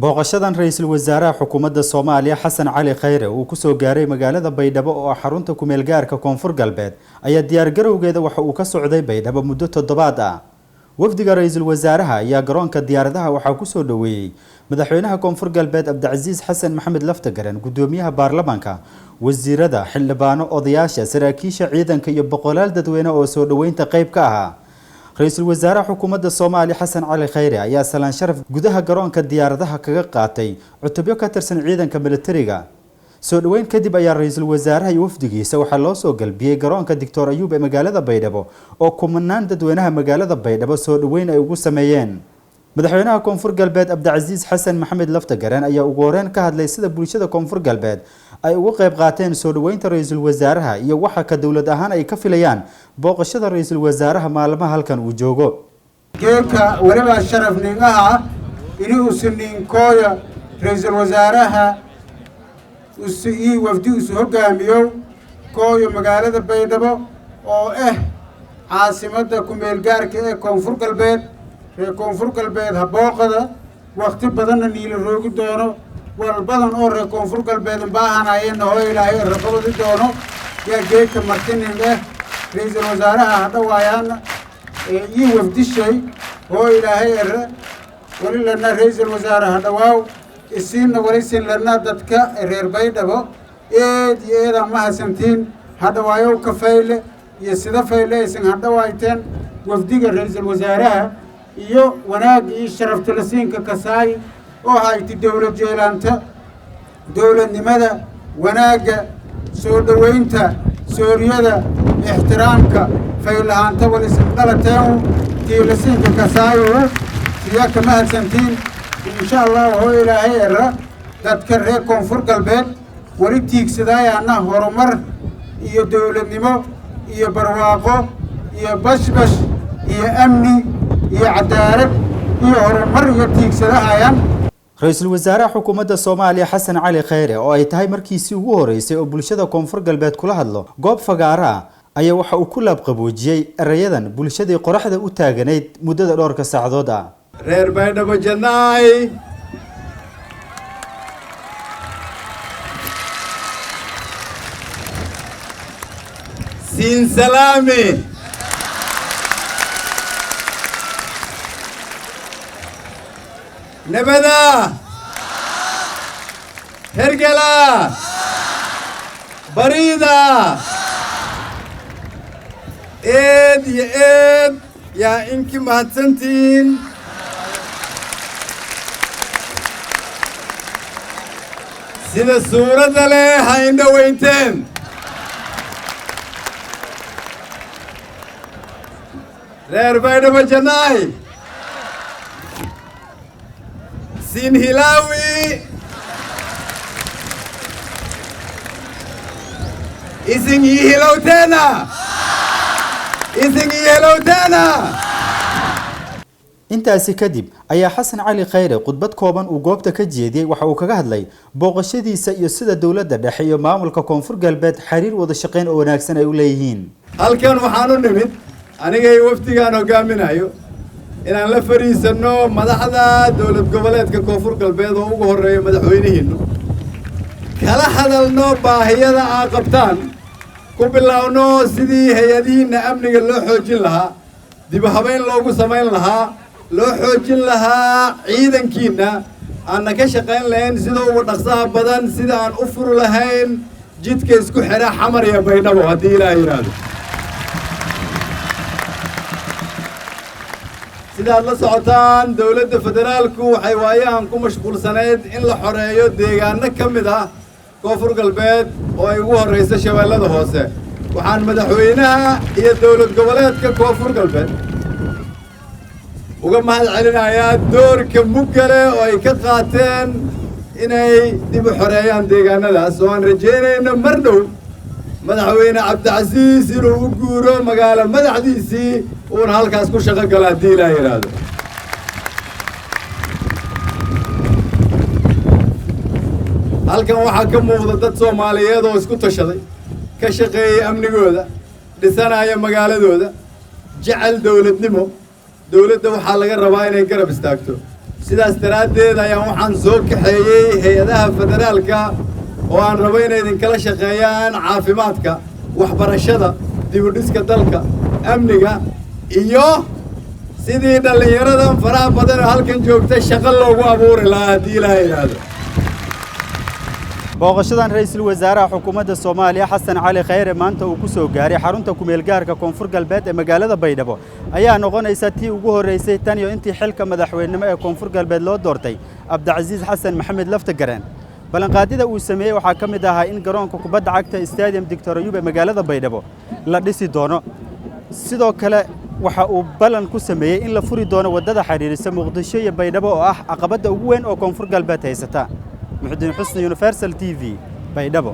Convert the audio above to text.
booqashadan ra'iisul wasaaraha xukuumadda Soomaaliya Xasan Cali Khayre uu ku soo gaaray magaalada Baydhabo oo xarunta ku meel gaarka Koonfur Galbeed ayaa diyaar garowgeeda waxa uu ka socday Baydhabo muddo toddobaad ah. wafdiga ra'iisul wasaaraha ayaa garoonka diyaaradaha waxa ku soo dhaweeyay madaxweynaha Koonfur Galbeed Abdulaziz Xasan Maxamed Laftagareen gudoomiyaha baarlamaanka wasiirada xildhibaano odayaasha saraakiisha ciidanka iyo boqolaal dadweyne oo soo dhaweynta qayb ka ah. ra'iisul wasaaraha xukuumadda Soomaaliya Xasan Cali Khayre ayaa salaan sharaf gudaha garoonka diyaaradaha kaga qaatay cutubyo ka tirsan ciidanka militariga. soo dhaweyn kadib ayaa ra'iisul wasaaraha iyo wafdigiisa waxa loo soo galbiyay garoonka Dr. Ayub ee magaalada Baydhabo oo kumanaan dadweynaha magaalada Baydhabo soo dhaweyn ay ugu sameeyeen. madaxweynaha Koonfur Galbeed Abdulaziz Xasan Maxamed Laftagareen ayaa ugu horeen ka hadlay sida bulshada Koonfur Galbeed ay uga qayb qaateen soo dhaweynta ra'iisul wasaaraha iyo waxa ka dawlad ahaan ay ka filayaan booqashada ra'iisul wasaaraha maalmaha halkan uu joogo. geedka waliba sharaf ningaha inuu sinin kooya ra'iisul wasaaraha ii wafdi uu hogaamiyo kooyo magaalada Baydhabo oo caasimadda ku meel gaarka ee Koonfur Galbeed Koonfur Galbeed habooqada waqti badan niil roogi doono wal badan oo Koonfur Galbeed baahanayeen oo ilaahay raqabadi doono yaa geedka martinin ra'iisul wasaaraha dhawaayaan ii wafdi shay oo ilaahay wali lana ra'iisul wasaaraha dhawaaw isiina warisin lana dadka reer Baydhabo eeda ma hasantiin hadawaayo ka fayle iyo sida fayleysan hadawayteen wafdiga ra'iisul wasaaraha iyo wanaag iyo sharafta la siinka kasaay oo hay'ti dawlad jeelanta dawladnimada wanaaga soo dhaweynta sooriyada ixtiraamka faylahaanta walisan qalateen tii la siinka kasaay siya kama hadsantiin insha Allah oo ilaahay dadka reer Koonfur Galbeed wali tiigsadayana horumar iyo dawladnimo iyo barwaaqo iyo bashbash iyo amni iyo cadaalad iyo horumar iyo tiigsadayaan. ra'iisul wasaaraha xukuumadda Soomaaliya Xasan Cali Khayre oo ay tahay markiisii ugu horeysay oo bulshada Koonfur Galbeed kula hadlo goob fagaara ayaa waxa uu ku laab qaboojiyay erayadan bulshadii qoraxda u taaganayd muddada dhowrka saacadood ah. reer Baydhabo jannaay sin salami nabada hergela barida eed ya inki mahadsantiin sida suurada leh ha indhaweynteen reer Baydhabo jannaay sin hilawi isin hilowtena intaasi kadib ayaa Xasan Cali Khayre khudbad kooban uu goobta ka jeediyay waxa uu kaga hadlay booqashadiisa iyo sida dawladda dhexe iyo maamulka Koonfur Galbeed xiriir wada shaqeyn oo wanaagsan ay u leeyihiin. halkan waxaan u nimid aniga iyo wafdigaan hogaaminayo inaan la fariisano madaxda dawlad goboleedka Koonfur Galbeed oo ugu horeeyo madaxweynaheenu kala hadalno baahiyada ay qabtaan ku bilaawno sidii hay'adihiina amniga loo xoojin lahaa dib u habeyn loogu sameyn lahaa loo xoojin lahaa ciidankiina aan ka shaqeyn lahayn sida ugu dhaqsaha badan sida aan u furu lahayn jidka isku xira xamar iyo Baydhabo haddii Ilaahay yiraahdo. sidaad la socotaan dawladda federaalku waxay waayahan ku mashquulsanayd in la xoreeyo deegaano ka mid ah Koonfur Galbeed oo ay ugu horeyso shabeellada hoose. waxaan madaxweynaha iyo dawlad goboleedka Koonfur Galbeed uga mahad celinayaa doorka mugale oo ay ka qaateen inay dib u xoreeyaan deegaanadaas oo aan rajeynayno mar dhow madaxweyne Abdulaziz inuu u guuro magaalo madaxdiisii uuna halkaas ku shaqo galo haddii Ilaahay yiraahdo. halkan waxaa ka muuqda dad Soomaaliyeed oo isku tashaday ka shaqeeyay amnigooda dhisanaya magaaladooda jecel dawladnimo dawladda waxaa laga rabaa inay garab istaagto sidaas daraaddeed ayaan waxaan soo kaxeeyey hay-adaha federaalka oo aan rabo inay idinkala shaqeeyaan caafimaadka waxbarashada dibudhiska dalka amniga iyo sidii dhallinyaradan faraha badan oo halkan joogta shaqo loogu abuuri lahaa haddii ilaahay yidhaahdo booqashadan ra'iisul wasaaraha xukuumadda Soomaaliya Xasan Cali Khayre maanta uu ku soo gaaray xarunta kumeel gaarka Koonfur Galbeed ee magaalada Baydhabo ayaa noqonaysa tii ugu horeysay tan iyo intii xilka madaxweynimo ee Koonfur Galbeed loo doortay Abdicasiis Xasan Maxamed Laftagareen balanqaadida uu sameeyay waxaa ka mid ahaa in garoonka kubadda cagta Stadium Dr. Ayub ee magaalada Baydhabo la dhisi doono sidoo kale waxa uu balan ku sameeyay in la furi doono wadada xiriirisa Muqdisho iyo Baydhabo oo ah caqabada ugu weyn oo Koonfur Galbeed haysata محدين حسن يونيفرسال تي في بايدابو